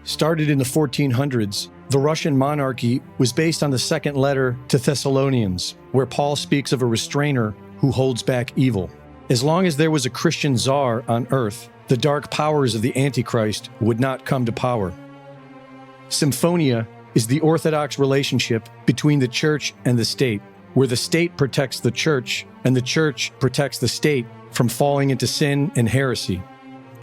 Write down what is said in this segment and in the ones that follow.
started in the 1400s, the Russian monarchy was based on the second letter to Thessalonians, where Paul speaks of a restrainer who holds back evil. As long as there was a Christian czar on earth, the dark powers of the Antichrist would not come to power. Symphonia is the Orthodox relationship between the church and the state, where the state protects the church and the church protects the state from falling into sin and heresy.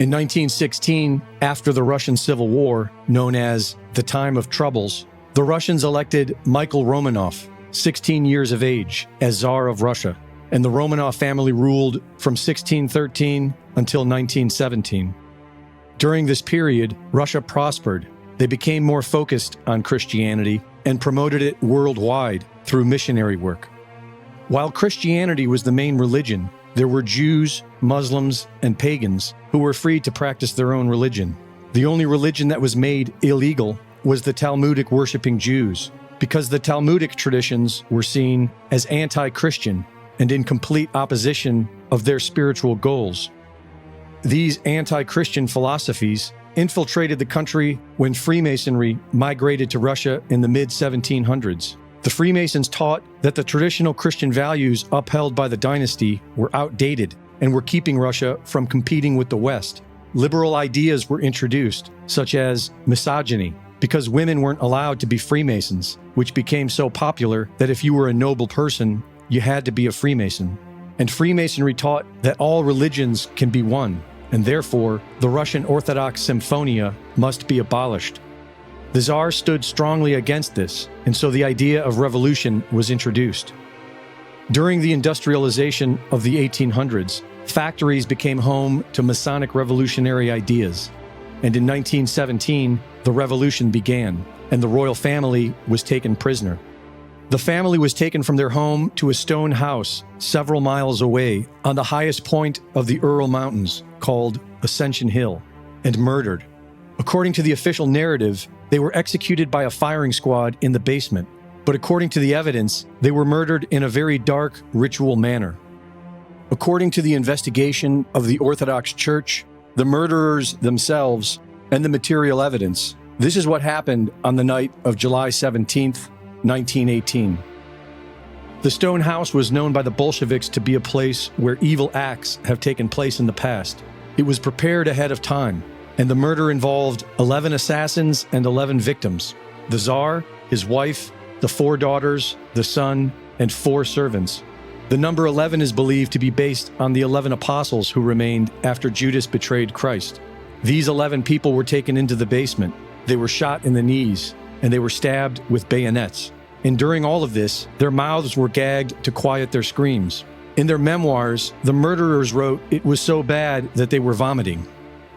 In 1916, after the Russian Civil War, known as the Time of Troubles, the Russians elected Michael Romanov, 16 years of age, as Tsar of Russia, and the Romanov family ruled from 1613 until 1917. During this period, Russia prospered. They became more focused on Christianity and promoted it worldwide through missionary work. While Christianity was the main religion, there were Jews, Muslims, and pagans who were free to practice their own religion. The only religion that was made illegal was the Talmudic worshiping Jews, because the Talmudic traditions were seen as anti-Christian and in complete opposition of their spiritual goals. These anti-Christian philosophies infiltrated the country when Freemasonry migrated to Russia in the mid-1700s. The Freemasons taught that the traditional Christian values upheld by the dynasty were outdated and were keeping Russia from competing with the West. Liberal ideas were introduced, such as misogyny, because women weren't allowed to be Freemasons, which became so popular that if you were a noble person, you had to be a Freemason. And Freemasonry taught that all religions can be one, and therefore the Russian Orthodox Symphonia must be abolished. The Tsar stood strongly against this, and so the idea of revolution was introduced. During the industrialization of the 1800s, factories became home to Masonic revolutionary ideas, and in 1917, the revolution began, and the royal family was taken prisoner. The family was taken from their home to a stone house several miles away on the highest point of the Ural Mountains, called Ascension Hill, and murdered. According to the official narrative, they were executed by a firing squad in the basement, but according to the evidence, they were murdered in a very dark, ritual manner. According to the investigation of the Orthodox Church, the murderers themselves, and the material evidence, this is what happened on the night of July 17th, 1918. The stone house was known by the Bolsheviks to be a place where evil acts have taken place in the past. It was prepared ahead of time, and the murder involved 11 assassins and 11 victims: the Tsar, his wife, the 4 daughters, the son, and 4 servants. The number 11 is believed to be based on the 11 apostles who remained after Judas betrayed Christ. These 11 people were taken into the basement. They were shot in the knees, and they were stabbed with bayonets. And during all of this, their mouths were gagged to quiet their screams. In their memoirs, the murderers wrote it was so bad that they were vomiting.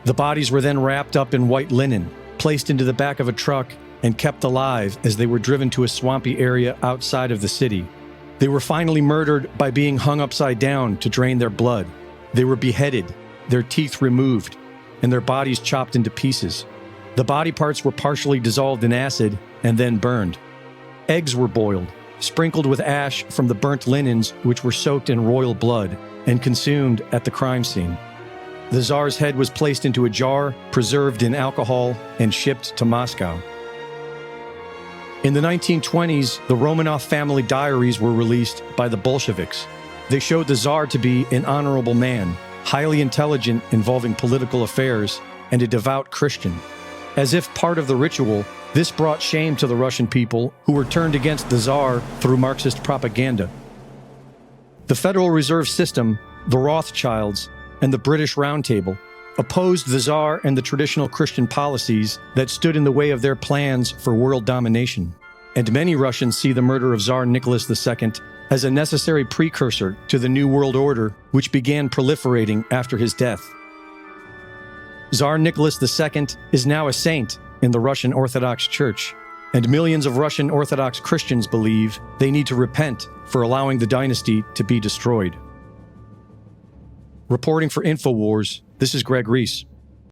The bodies were then wrapped up in white linen, placed into the back of a truck, and kept alive as they were driven to a swampy area outside of the city. They were finally murdered by being hung upside down to drain their blood. They were beheaded, their teeth removed, and their bodies chopped into pieces. The body parts were partially dissolved in acid and then burned. Eggs were boiled, sprinkled with ash from the burnt linens which were soaked in royal blood, and consumed at the crime scene. The Tsar's head was placed into a jar, preserved in alcohol, and shipped to Moscow. In the 1920s, the Romanov family diaries were released by the Bolsheviks. They showed the Tsar to be an honorable man, highly intelligent, involving political affairs, and a devout Christian. As if part of the ritual, this brought shame to the Russian people who were turned against the Tsar through Marxist propaganda. The Federal Reserve System, the Rothschilds, and the British Round Table opposed the Tsar and the traditional Christian policies that stood in the way of their plans for world domination. And many Russians see the murder of Tsar Nicholas II as a necessary precursor to the New World Order, which began proliferating after his death. Tsar Nicholas II is now a saint in the Russian Orthodox Church, and millions of Russian Orthodox Christians believe they need to repent for allowing the dynasty to be destroyed. Reporting for InfoWars, this is Greg Reese.